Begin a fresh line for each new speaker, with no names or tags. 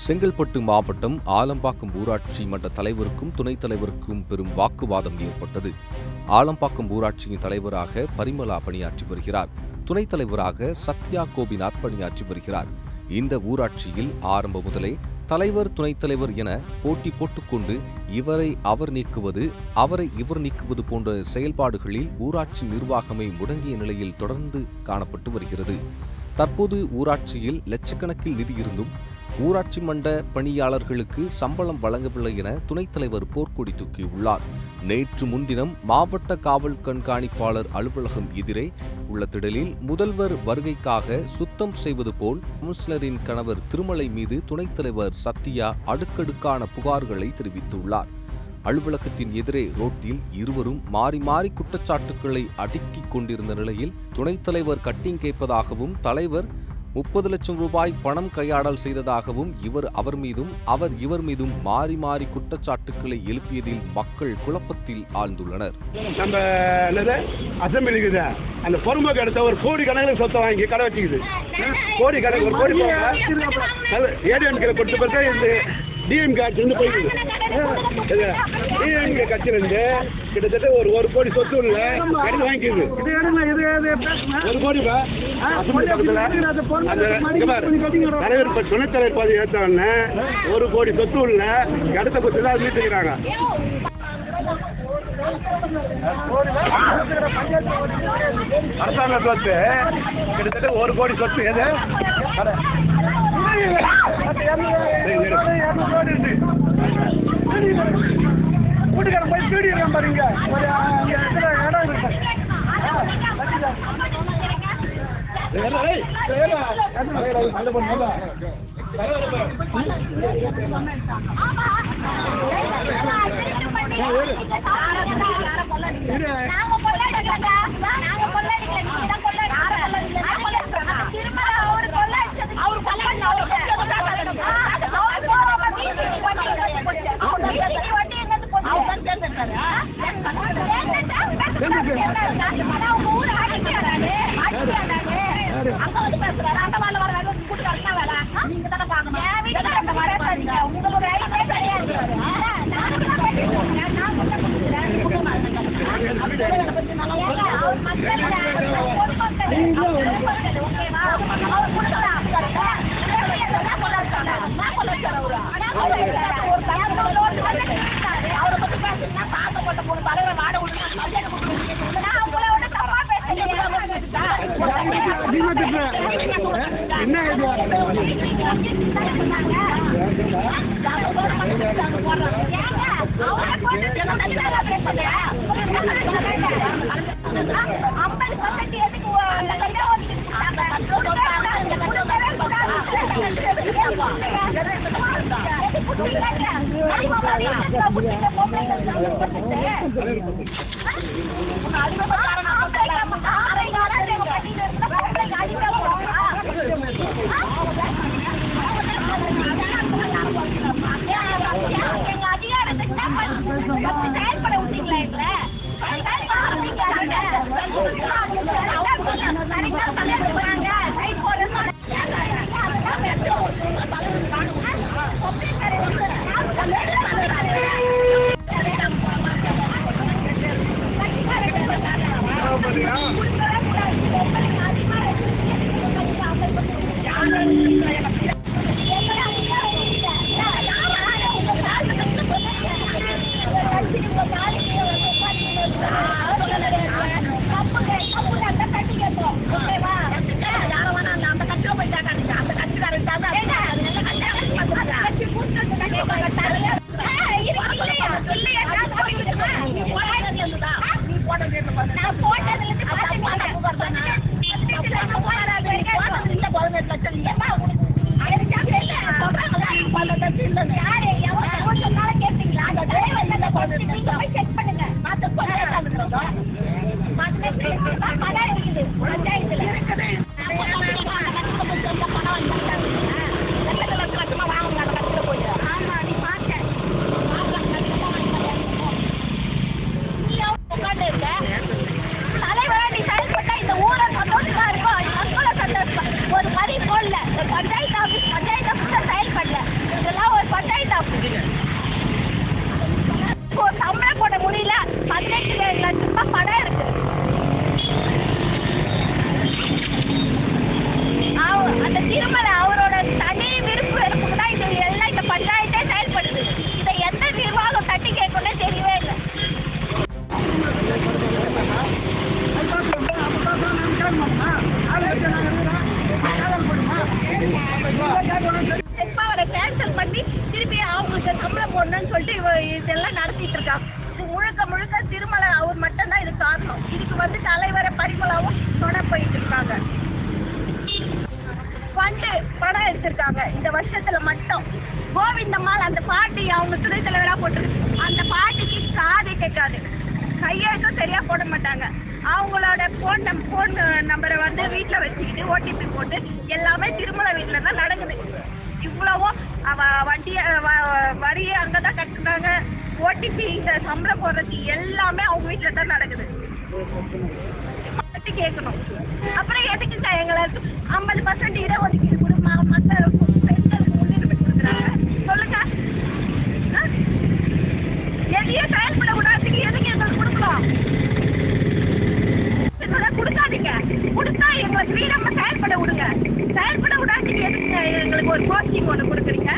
செங்கல்பட்டு மாவட்டம் ஆலம்பாக்கம் ஊராட்சி மன்ற தலைவருக்கும் துணைத் தலைவருக்கும் பெரும் வாக்குவாதம் ஏற்பட்டது. ஆலம்பாக்கம் ஊராட்சியின் தலைவராக பரிமளா பணியாற்றி வருகிறார். துணைத் தலைவராக சத்யா கோபிநாத் பணியாற்றி வருகிறார். இந்த ஊராட்சியில் ஆரம்ப முதலே தலைவர் துணைத் தலைவர் என போட்டி போட்டுக்கொண்டு இவரை அவர் நீக்குவது, அவரை இவர் நீக்குவது போன்ற செயல்பாடுகளில் ஊராட்சி நிர்வாகமே முடங்கிய நிலையில் தொடர்ந்து காணப்பட்டு வருகிறது. தற்போது ஊராட்சியில் லட்சக்கணக்கில் நிதி இருந்தும் ஊராட்சி மன்ற பணியாளர்களுக்கு சம்பளம் வழங்கவில்லை என துணைத் தலைவர் போர்க்கொடி தூக்கியுள்ளார். நேற்று முன்தினம் மாவட்ட காவல் கண்காணிப்பாளர் அலுவலகம் எதிரே உள்ள திடலில் முதல்வர் வருகைக்காக சுத்தம் செய்வது போல் கவுன்சிலரின் கணவர் திருமலை மீது துணைத் தலைவர் சத்யா அடுக்கடுக்கான புகார்களை தெரிவித்துள்ளார். அலுவலகத்தின் எதிரே ரோட்டில் இருவரும் மாறி மாறி குற்றச்சாட்டுக்களை அடுக்கிக் கொண்டிருந்த நிலையில் துணைத் தலைவர் கட்டிங் கேட்பதாகவும் தலைவர் 30 லட்சம் ரூபாய் பணம் கையாடல் செய்ததாகவும் அவர் மீதும் அவர் இவர் மீதும் மாறி மாறி குற்றச்சாட்டுக்களை எழுப்பியதில் மக்கள் குழப்பத்தில் ஆழ்ந்துள்ளனர்.
நம்ம அசம்பிளி இருக்குது, அந்த பொறுமைக்கு எடுத்த ஒரு கோடி கணக்கில் சொத்தை வாங்கி கடை வச்சுக்குது. கோடி கணக்கு ஒரு கோடி ஏடிஎம்கே கொடுத்த பிறகு இந்த டிஎம்கே ஆட்சியிலிருந்து போயிடுது. டிஎம்கே கட்சியிலிருந்து கிட்டத்தட்ட ஒரு கோடி சொத்து உள்ள கடன் வாங்கிக்குது. ஒரு கோடி தலைவர் துணைத் தலைவர் பதவி ஏற்றவொடனே 1 கோடி சொத்து உள்ள இடத்த பற்றி தான் மீட்டுக்கிறாங்க. அரசாங்க சொத்து கிட்டத்தட்ட 1 கோடி சொத்து எது வீட்டுக்காரன் போய் பீடி இருக்கான் பாருங்க. இடம் இருக்கு.
செக் பண்ணுங்க. மத்த பஞ்சாயத்துல பணம் இருக்குது. பஞ்சாயத்துல இருக்குது. லட்சமா வாங்குங்க கட்டில போய். ஆமா நீ பாக்க உட்காந்து இருக்க தலைவரா நீ செயல்பட்டா இந்த ஊரை சந்தோஷமா இருக்கும். மக்களும் சந்தோஷமா ஒரு வரி போடல. பஞ்சாயத்து ஆஃபீஸ் செயல்படல. இதெல்லாம் ஒரு பஞ்சாயத்து ஆஃபீஸ். சம்பளம் போட முடியல. 18 லட்சம் ரூபாய் பணம் இருக்கு. அந்த திருமலை அவரோட தனி விருப்பு வெறுப்புக்கு தான் இது எல்லாம் இந்த பஞ்சாயத்தே செயல்படுது. இதை எந்த நிர்வாகம் தட்டி கேட்கணும்னு தெரியவே இல்லை. அவரை கேன்சல் பண்ணி திருப்பி அவங்களுக்கு சம்பளம் போடணும்னு சொல்லிட்டு இதெல்லாம் நடத்திட்டு இருக்காங்க. இது முழுக்க முழுக்க திருமலை அவர் மட்டும்தான் இது காரணம். இதுக்கு தலைவரை பரிமளாவும் தொட போயிட்டு இருக்காங்க. ஃபண்டு படம் எடுத்திருக்காங்க இந்த வருஷத்துல மட்டும். கோவிந்தம்மாள் அந்த பாட்டி அவங்க துணை தலைவரா போட்டு அந்த பாட்டிக்கு காது கேட்காது. கையெழுத்தும் சரியா போட மாட்டாங்க. அவங்களோட போன் நம்பரை வீட்டுல வச்சுக்கிட்டு ஓடிபி போட்டு எல்லாமே திருமலை வீட்டுல தான் நடக்குது. இவ்வளவும் வரியை அங்கதான் கட்டுறாங்க. ஓடிபி இந்த சம்பளம் போடுறது எல்லாமே அவங்க வீட்டுல தான் நடக்குது. கேட்கணும். அப்புறம் எதுக்கு எங்களுக்கு 50% இடஒதுக்கீடு கொடுமா மற்ற பெண்களுக்கு முன்னுரிமை கொடுக்குறாங்க சொல்லுங்க. எதையும் செயல்பட விடாதீங்க. எதுக்கு எங்களுக்கு கொடுக்கலாம்? கொடுக்காதீங்க. கொடுத்தா எங்களுக்கு வீரமா செயல்பட விடுங்க. செயல்பட விடாதீங்க. எதுக்கு எங்களுக்கு ஒரு கோச்சிங் ஒன்று கொடுக்குறீங்க?